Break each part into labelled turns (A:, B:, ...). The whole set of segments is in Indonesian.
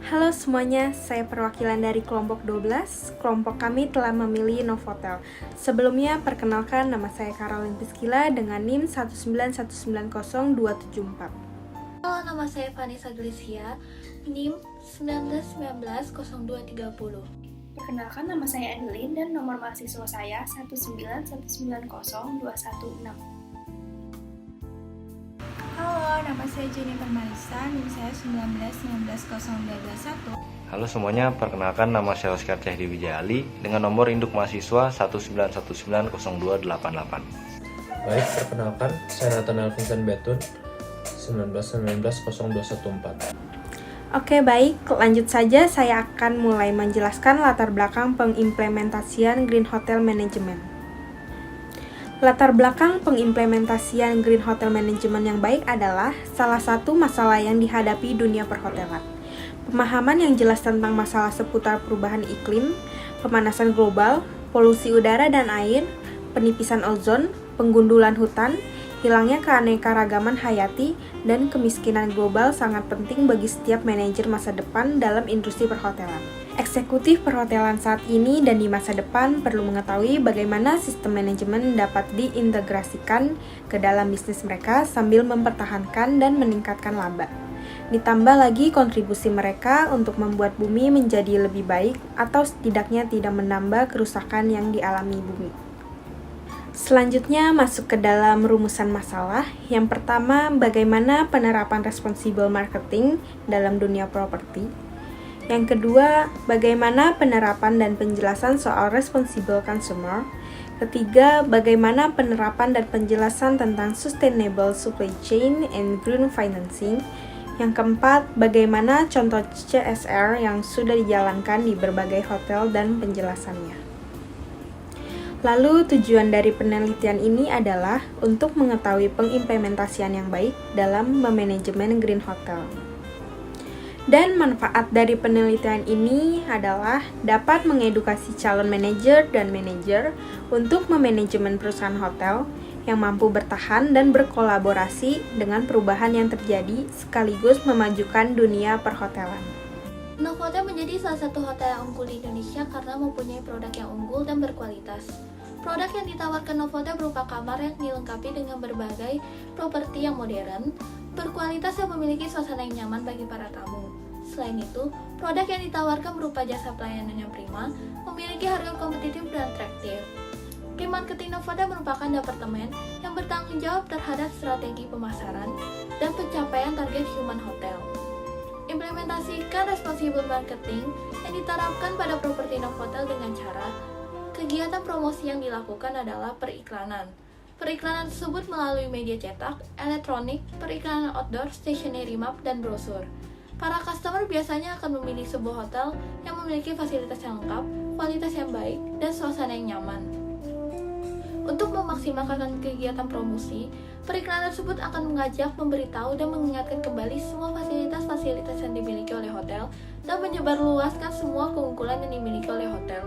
A: Halo semuanya, saya perwakilan dari kelompok 12. Kelompok kami telah memilih Novotel. Sebelumnya, perkenalkan nama saya Caroline Piskila dengan NIM 191900274.
B: Halo, nama saya Vanessa Glesia, NIM 19190230.
C: Perkenalkan, nama saya Adeline dan nomor mahasiswa saya 191902116.
D: Halo, nama saya Jennifer Marisa, NIM saya 19190221.
E: Halo semuanya, perkenalkan nama saya Oscar Cahdi Wijaya dengan nomor induk mahasiswa 191902888.
F: Baik, perkenalkan, saya Nathanael Vincent Betun, 19190214.
A: Oke, baik. Lanjut saja, saya akan mulai menjelaskan latar belakang pengimplementasian Green Hotel Management. Latar belakang pengimplementasian Green Hotel Management yang baik adalah salah satu masalah yang dihadapi dunia perhotelan. Pemahaman yang jelas tentang masalah seputar perubahan iklim, pemanasan global, polusi udara dan air, penipisan ozon, penggundulan hutan, hilangnya keanekaragaman hayati, dan kemiskinan global sangat penting bagi setiap manajer masa depan dalam industri perhotelan. Eksekutif perhotelan saat ini dan di masa depan perlu mengetahui bagaimana sistem manajemen dapat diintegrasikan ke dalam bisnis mereka sambil mempertahankan dan meningkatkan laba. Ditambah lagi kontribusi mereka untuk membuat bumi menjadi lebih baik atau setidaknya tidak menambah kerusakan yang dialami bumi. Selanjutnya masuk ke dalam rumusan masalah. Yang pertama, bagaimana penerapan responsible marketing dalam dunia properti. Yang kedua, bagaimana penerapan dan penjelasan soal responsible consumer. Ketiga, bagaimana penerapan dan penjelasan tentang sustainable supply chain and green financing. Yang keempat, bagaimana contoh CSR yang sudah dijalankan di berbagai hotel dan penjelasannya. Lalu tujuan dari penelitian ini adalah untuk mengetahui pengimplementasian yang baik dalam memanajemen Green Hotel. Dan manfaat dari penelitian ini adalah dapat mengedukasi calon manajer dan manajer untuk memanajemen perusahaan hotel yang mampu bertahan dan berkolaborasi dengan perubahan yang terjadi sekaligus memajukan dunia perhotelan.
B: Novotel menjadi salah satu hotel yang unggul di Indonesia karena mempunyai produk yang unggul dan berkualitas. Produk yang ditawarkan Novotel berupa kamar yang dilengkapi dengan berbagai properti yang modern, berkualitas yang memiliki suasana yang nyaman bagi para tamu. Selain itu, produk yang ditawarkan berupa jasa pelayanan yang prima, memiliki harga kompetitif dan atraktif. Tim marketing Novotel merupakan departemen yang bertanggung jawab terhadap strategi pemasaran dan pencapaian target human hotel. Implementasikan responsible marketing yang diterapkan pada properti Novotel dengan cara kegiatan promosi yang dilakukan adalah periklanan. Periklanan tersebut melalui media cetak, elektronik, periklanan outdoor, stationery map, dan brosur. Para customer biasanya akan memilih sebuah hotel yang memiliki fasilitas yang lengkap, kualitas yang baik, dan suasana yang nyaman. Untuk memaksimalkan kegiatan promosi, periklanan tersebut akan mengajak, memberitahu, dan mengingatkan kembali semua fasilitas-fasilitas yang dimiliki oleh hotel dan menyebarluaskan semua keunggulan yang dimiliki oleh hotel.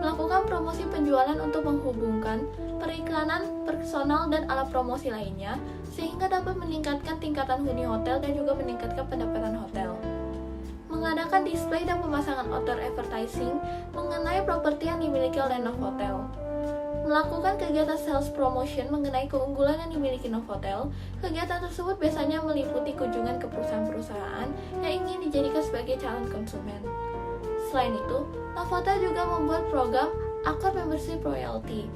B: Melakukan promosi penjualan untuk menghubungkan periklanan, personal, dan alat promosi lainnya sehingga dapat meningkatkan tingkatan huni hotel dan juga meningkatkan pendapatan hotel. Mengadakan display dan pemasangan outdoor advertising mengenai properti yang dimiliki oleh Novotel. Melakukan kegiatan sales promotion mengenai keunggulan yang dimiliki Novotel. Kegiatan tersebut biasanya meliputi kunjungan ke perusahaan-perusahaan yang ingin dijadikan sebagai calon konsumen. Selain itu, Novotel juga membuat program Accor Membership Royalty.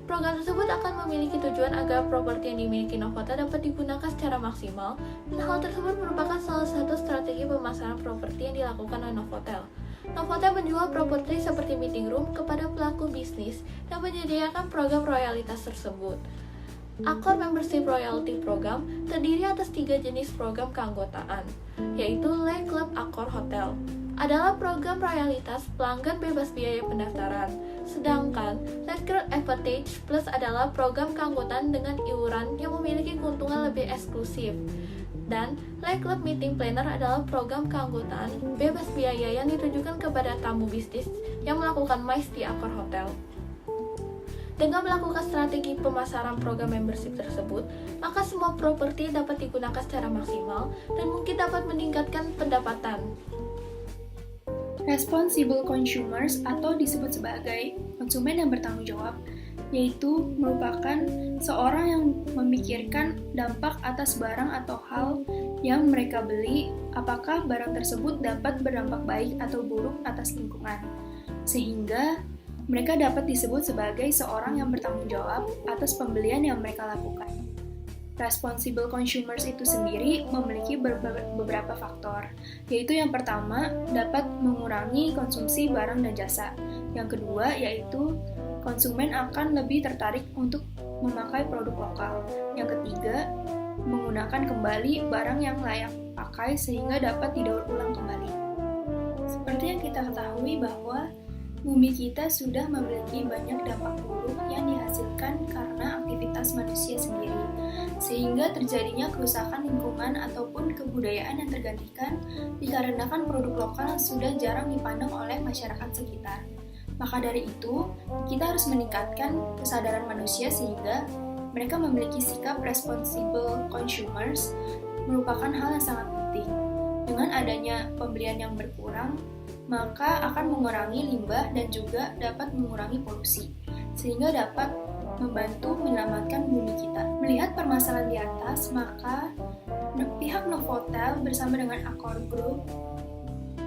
B: Program tersebut akan memiliki tujuan agar properti yang dimiliki Novotel dapat digunakan secara maksimal, dan hal tersebut merupakan salah satu strategi pemasaran properti yang dilakukan oleh Novotel. Novotel menjual properti seperti meeting room kepada pelaku bisnis dan menyediakan program royalitas tersebut. Accor Membership Royalty Program terdiri atas 3 jenis program keanggotaan, yaitu Le Club Accor Hotel adalah program royalitas pelanggan bebas biaya pendaftaran, sedangkan Le Club Advantage Plus adalah program keanggotaan dengan iuran yang memiliki keuntungan lebih eksklusif. Dan Le Club Meeting Planner adalah program keanggotaan bebas biaya yang ditujukan kepada tamu bisnis yang melakukan MICE di Accor Hotel. Dengan melakukan strategi pemasaran program membership tersebut, maka semua properti dapat digunakan secara maksimal dan mungkin dapat meningkatkan pendapatan.
C: Responsible consumers atau disebut sebagai konsumen yang bertanggung jawab, yaitu merupakan seorang yang memikirkan dampak atas barang atau hal yang mereka beli, apakah barang tersebut dapat berdampak baik atau buruk atas lingkungan, sehingga mereka dapat disebut sebagai seorang yang bertanggung jawab atas pembelian yang mereka lakukan. Responsible consumers itu sendiri memiliki beberapa faktor, yaitu yang pertama dapat mengurangi konsumsi barang dan jasa. Yang kedua yaitu konsumen akan lebih tertarik untuk memakai produk lokal. Yang ketiga, menggunakan kembali barang yang layak pakai sehingga dapat didaur ulang kembali. Seperti yang kita ketahui bahwa bumi kita sudah memiliki banyak dampak buruk yang dihasilkan karena aktivitas manusia sendiri, sehingga terjadinya kerusakan lingkungan ataupun kebudayaan yang tergantikan dikarenakan produk lokal sudah jarang dipandang oleh masyarakat sekitar. Maka dari itu, kita harus meningkatkan kesadaran manusia sehingga mereka memiliki sikap responsible consumers merupakan hal yang sangat penting. Dengan adanya pembelian yang berkurang, maka akan mengurangi limbah dan juga dapat mengurangi polusi, sehingga dapat membantu menyelamatkan bumi kita. Melihat permasalahan di atas, maka pihak Novotel bersama dengan Accor Group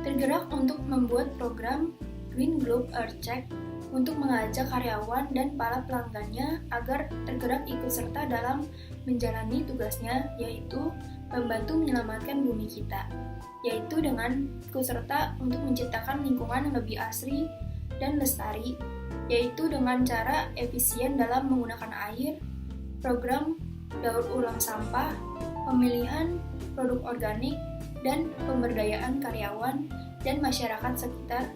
C: tergerak untuk membuat program Green Globe Earth Check untuk mengajak karyawan dan para pelanggannya agar tergerak ikut serta dalam menjalani tugasnya, yaitu membantu menyelamatkan bumi kita, yaitu dengan ikut serta untuk menciptakan lingkungan yang lebih asri dan lestari, yaitu dengan cara efisien dalam menggunakan air, program daur ulang sampah, pemilihan produk organik, dan pemberdayaan karyawan dan masyarakat sekitar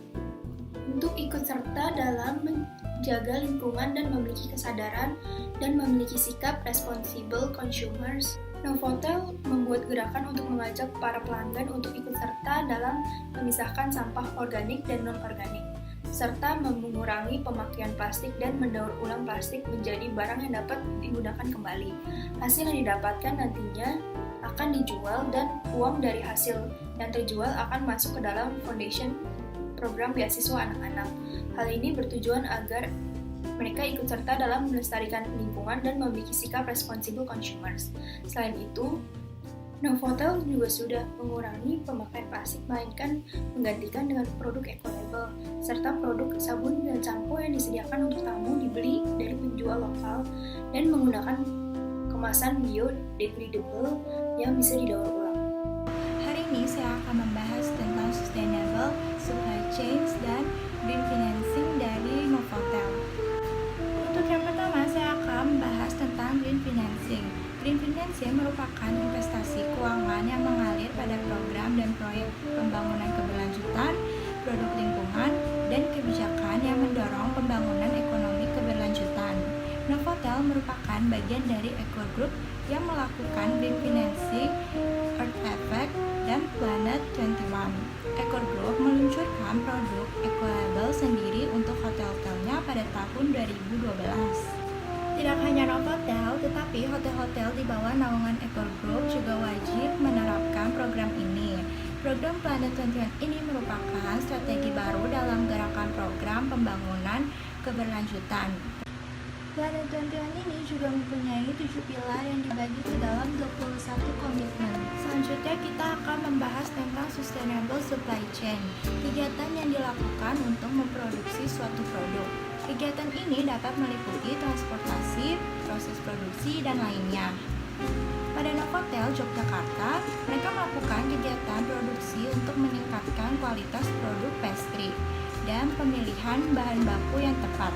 C: untuk ikut serta dalam menjaga lingkungan dan memiliki kesadaran dan memiliki sikap responsible consumers. Novotel membuat gerakan untuk mengajak para pelanggan untuk ikut serta dalam memisahkan sampah organik dan non-organik, serta mengurangi pemakaian plastik dan mendaur ulang plastik menjadi barang yang dapat digunakan kembali. Hasil yang didapatkan nantinya akan dijual dan uang dari hasil yang terjual akan masuk ke dalam foundation program beasiswa anak-anak. Hal ini bertujuan agar mereka ikut serta dalam melestarikan lingkungan dan memiliki sikap responsible consumers. Selain itu, Novotel juga sudah mengurangi pemakaian plastik, melainkan menggantikan dengan produk eco-label, serta produk sabun dan sampo yang disediakan untuk tamu dibeli dari penjual lokal dan menggunakan kemasan biodegradable yang bisa didaur ulang.
D: Hari ini saya akan membahas tentang sustainable supply chains dan green financing dari Novotel. Untuk yang pertama, saya akan membahas tentang green financing. Green financing merupakan investasi keuangan yang mengalir pada program dan proyek pembangunan keberlanjutan, produk lingkungan, dan kebijakan yang mendorong pembangunan ekonomi keberlanjutan. Novotel merupakan bagian dari Accor Group yang melakukan green financing, Earth Effect, dan Planet 21. Accor Group meluncurkan produk eco-label sendiri untuk hotel-hotelnya pada tahun 2012. Tidak hanya Novotel, tetapi hotel-hotel di bawah naungan Accor Group juga wajib menerapkan program ini. Program Planet 21 ini merupakan strategi baru dalam gerakan program pembangunan keberlanjutan. Planet 21 ini juga mempunyai 7 pilar yang dibagi ke dalam 21 komitmen. Selanjutnya kita akan membahas tentang sustainable supply chain, kegiatan yang dilakukan untuk memproduksi suatu produk. Kegiatan ini dapat meliputi transportasi, proses produksi, dan lainnya. Pada Novotel Yogyakarta, mereka melakukan kegiatan produksi untuk meningkatkan kualitas produk pastry dan pemilihan bahan baku yang tepat.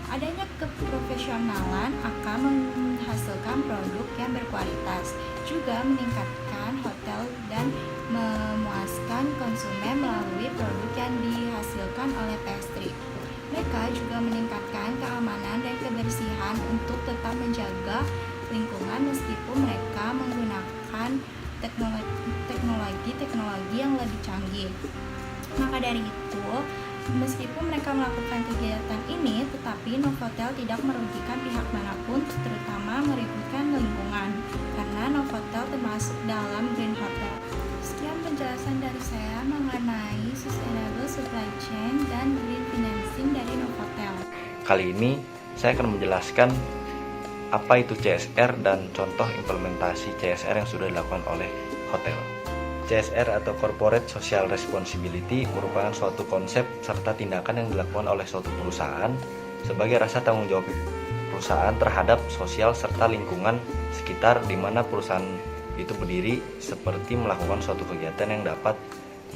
D: Adanya keprofesionalan akan menghasilkan produk yang berkualitas, juga meningkatkan hotel dan memuaskan konsumen melalui produk yang dihasilkan oleh pastry. Mereka juga meningkatkan keamanan dan kebersihan untuk tetap menjaga lingkungan meskipun mereka menggunakan teknologi yang lebih canggih. Maka dari itu, meskipun mereka melakukan kegiatan ini, tetapi Novotel tidak merugikan pihak manapun, terutama merugikan lingkungan, karena Novotel termasuk dalam Green Hotel. Sekian penjelasan dari saya mengenai sustainable supply
E: Kali ini saya akan menjelaskan apa itu CSR dan contoh implementasi CSR yang sudah dilakukan oleh hotel. CSR atau Corporate Social Responsibility merupakan suatu konsep serta tindakan yang dilakukan oleh suatu perusahaan sebagai rasa tanggung jawab perusahaan terhadap sosial serta lingkungan sekitar di mana perusahaan itu berdiri, seperti melakukan suatu kegiatan yang dapat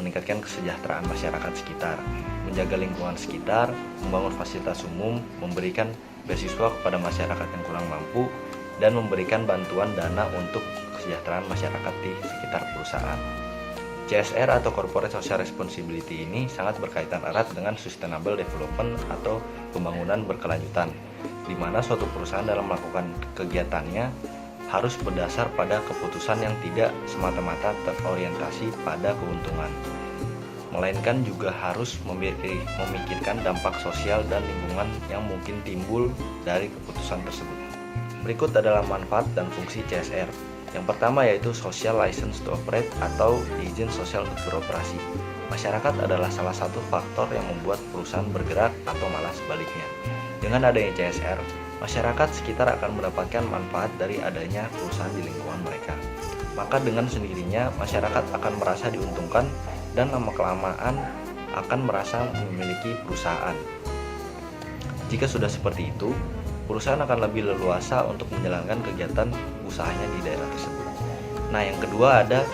E: meningkatkan kesejahteraan masyarakat sekitar, menjaga lingkungan sekitar, membangun fasilitas umum, memberikan beasiswa kepada masyarakat yang kurang mampu, dan memberikan bantuan dana untuk kesejahteraan masyarakat di sekitar perusahaan. CSR atau Corporate Social Responsibility ini sangat berkaitan erat dengan Sustainable Development atau pembangunan berkelanjutan, di mana suatu perusahaan dalam melakukan kegiatannya harus berdasar pada keputusan yang tidak semata-mata terorientasi pada keuntungan, melainkan juga harus memikirkan dampak sosial dan lingkungan yang mungkin timbul dari keputusan tersebut. Berikut adalah manfaat dan fungsi CSR. Yang pertama yaitu Social License to Operate atau izin sosial untuk beroperasi. Masyarakat adalah salah satu faktor yang membuat perusahaan bergerak atau malah sebaliknya. Dengan adanya CSR, masyarakat sekitar akan mendapatkan manfaat dari adanya perusahaan di lingkungan mereka. Maka dengan sendirinya masyarakat akan merasa diuntungkan dan lama-kelamaan akan merasa memiliki perusahaan. Jika sudah seperti itu, perusahaan akan lebih leluasa untuk menjalankan kegiatan usahanya di daerah tersebut. Nah, yang kedua ada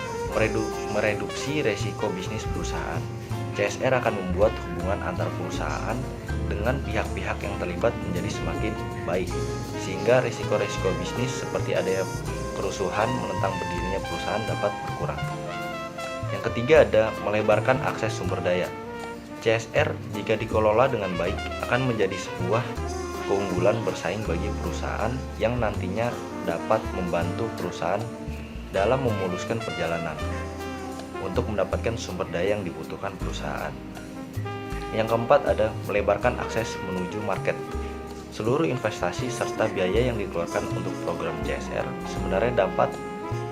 E: mereduksi resiko bisnis perusahaan. CSR akan membuat hubungan antar perusahaan dengan pihak-pihak yang terlibat menjadi semakin baik, sehingga resiko-resiko bisnis seperti adanya kerusuhan menentang berdirinya perusahaan dapat berkurang. Yang ketiga ada melebarkan akses sumber daya. CSR jika dikelola dengan baik akan menjadi sebuah keunggulan bersaing bagi perusahaan yang nantinya dapat membantu perusahaan dalam memuluskan perjalanan untuk mendapatkan sumber daya yang dibutuhkan perusahaan. Yang keempat ada melebarkan akses menuju market. Seluruh investasi serta biaya yang dikeluarkan untuk program CSR sebenarnya dapat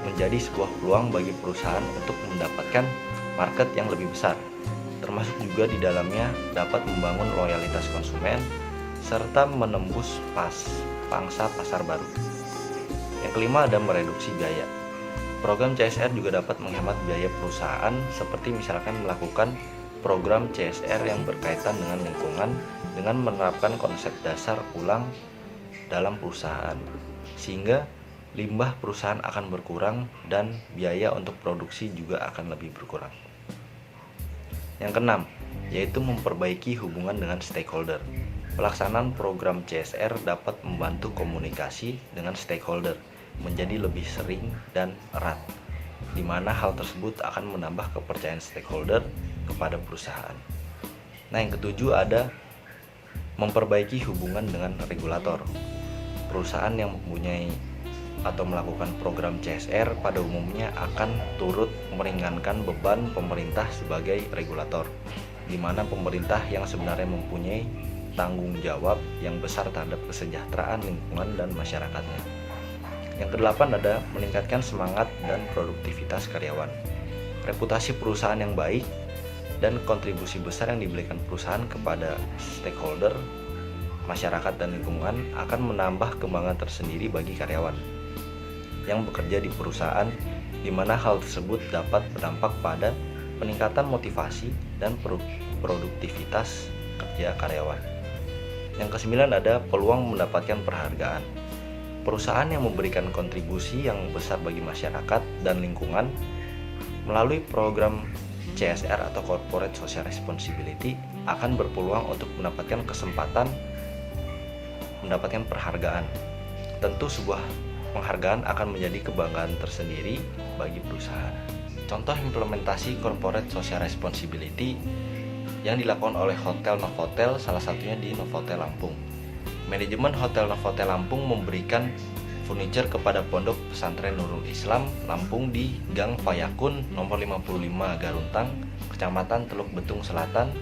E: menjadi sebuah peluang bagi perusahaan untuk mendapatkan market yang lebih besar, termasuk juga di dalamnya dapat membangun loyalitas konsumen serta menembus pangsa pasar baru. Yang kelima ada mereduksi biaya. Program CSR juga dapat menghemat biaya perusahaan seperti misalkan melakukan program CSR yang berkaitan dengan lingkungan dengan menerapkan konsep dasar ulang dalam perusahaan, sehingga limbah perusahaan akan berkurang dan biaya untuk produksi juga akan lebih berkurang. Yang keenam, yaitu memperbaiki hubungan dengan stakeholder. Pelaksanaan program CSR dapat membantu komunikasi dengan stakeholder menjadi lebih sering dan erat, di mana hal tersebut akan menambah kepercayaan stakeholder kepada perusahaan. Nah, yang ketujuh ada memperbaiki hubungan dengan regulator. Perusahaan yang mempunyai atau melakukan program CSR pada umumnya akan turut meringankan beban pemerintah sebagai regulator, di mana pemerintah yang sebenarnya mempunyai tanggung jawab yang besar terhadap kesejahteraan lingkungan dan masyarakatnya. Yang kedelapan ada meningkatkan semangat dan produktivitas karyawan. Reputasi perusahaan yang baik dan kontribusi besar yang diberikan perusahaan kepada stakeholder, masyarakat dan lingkungan akan menambah kebanggaan tersendiri bagi karyawan yang bekerja di perusahaan, di mana hal tersebut dapat berdampak pada peningkatan motivasi dan produktivitas kerja karyawan. Yang kesembilan ada peluang mendapatkan penghargaan. Perusahaan yang memberikan kontribusi yang besar bagi masyarakat dan lingkungan melalui program CSR atau Corporate Social Responsibility akan berpeluang untuk mendapatkan kesempatan mendapatkan penghargaan. Tentu sebuah penghargaan akan menjadi kebanggaan tersendiri bagi perusahaan. Contoh implementasi Corporate Social Responsibility yang dilakukan oleh Hotel Novotel, salah satunya di Novotel Lampung. Manajemen Hotel Novotel Lampung memberikan furniture kepada Pondok Pesantren Nurul Islam Lampung di Gang Fayakun nomor 55 Garuntang, Kecamatan Teluk Betung Selatan,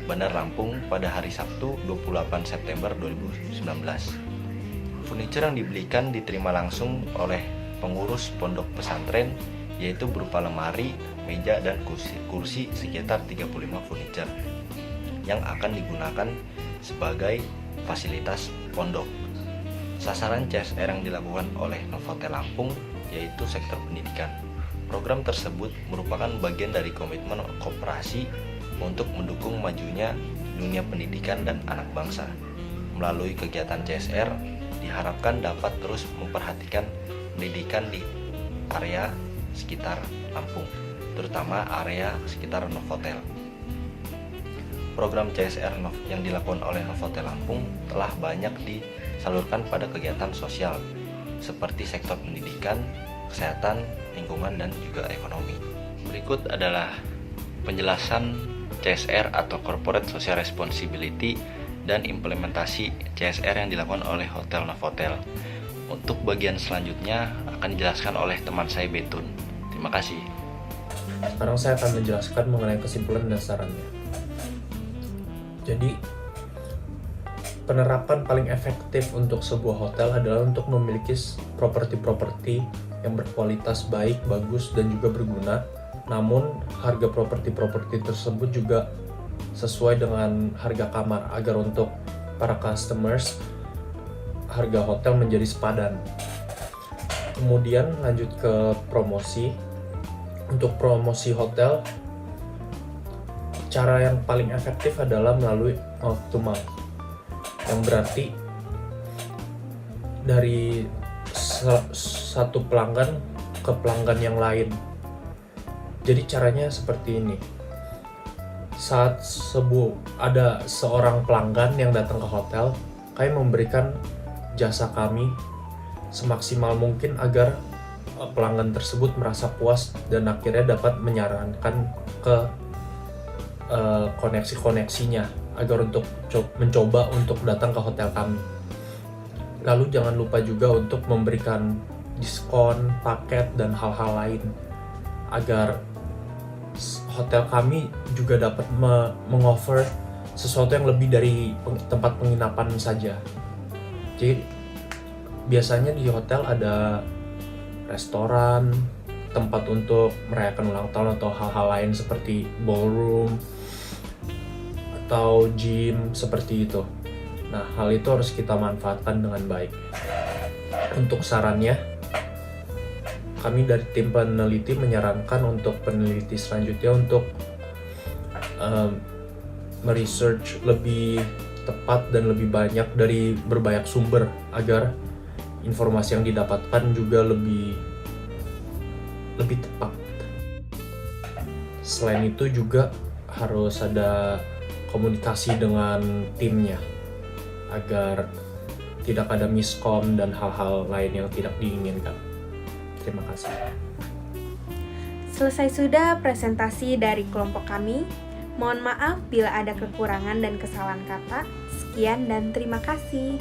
E: Bandar Lampung pada hari Sabtu 28 September 2019. Furniture yang dibelikan diterima langsung oleh pengurus pondok pesantren, yaitu berupa lemari, meja, dan kursi sekitar 35 furniture yang akan digunakan sebagai fasilitas pondok. Sasaran CSR yang dilakukan oleh Novotel Lampung yaitu sektor pendidikan. Program tersebut merupakan bagian dari komitmen koperasi untuk mendukung majunya dunia pendidikan dan anak bangsa. Melalui kegiatan CSR, diharapkan dapat terus memperhatikan pendidikan di area sekitar Lampung, terutama area sekitar Novotel. Program CSR yang dilakukan oleh Novotel Lampung telah banyak disalurkan pada kegiatan sosial seperti sektor pendidikan, kesehatan, lingkungan, dan juga ekonomi. Berikut adalah penjelasan CSR atau Corporate Social Responsibility dan implementasi CSR yang dilakukan oleh Hotel Novotel. Untuk bagian selanjutnya akan dijelaskan oleh teman saya Betun. Terima kasih.
F: Sekarang saya akan menjelaskan mengenai kesimpulan dan sarannya. Jadi, penerapan paling efektif untuk sebuah hotel adalah untuk memiliki properti-properti yang berkualitas baik, bagus, dan juga berguna. Namun, harga properti-properti tersebut juga sesuai dengan harga kamar agar untuk para customers harga hotel menjadi sepadan. Kemudian lanjut ke promosi. Untuk promosi hotel, cara yang paling efektif adalah melalui mouth to mouth, yang berarti dari satu pelanggan ke pelanggan yang lain. Jadi caranya seperti ini. Saat ada seorang pelanggan yang datang ke hotel, kami memberikan jasa kami semaksimal mungkin agar pelanggan tersebut merasa puas dan akhirnya dapat menyarankan ke koneksi-koneksinya agar untuk mencoba untuk datang ke hotel kami. Lalu jangan lupa juga untuk memberikan diskon, paket, dan hal-hal lain agar hotel kami juga dapat mengoffer sesuatu yang lebih dari tempat penginapan saja. Jadi biasanya di hotel ada restoran, tempat untuk merayakan ulang tahun atau hal-hal lain seperti ballroom atau gym seperti itu. Nah, hal itu harus kita manfaatkan dengan baik. Untuk sarannya, kami dari tim peneliti menyarankan untuk peneliti selanjutnya untuk meresearch lebih tepat dan lebih banyak dari berbanyak sumber agar informasi yang didapatkan juga lebih tepat. Selain itu juga harus ada komunikasi dengan timnya agar tidak ada miskom dan hal-hal lain yang tidak diinginkan. Terima kasih.
A: Selesai sudah presentasi dari kelompok kami. Mohon maaf bila ada kekurangan dan kesalahan kata. Sekian dan terima kasih.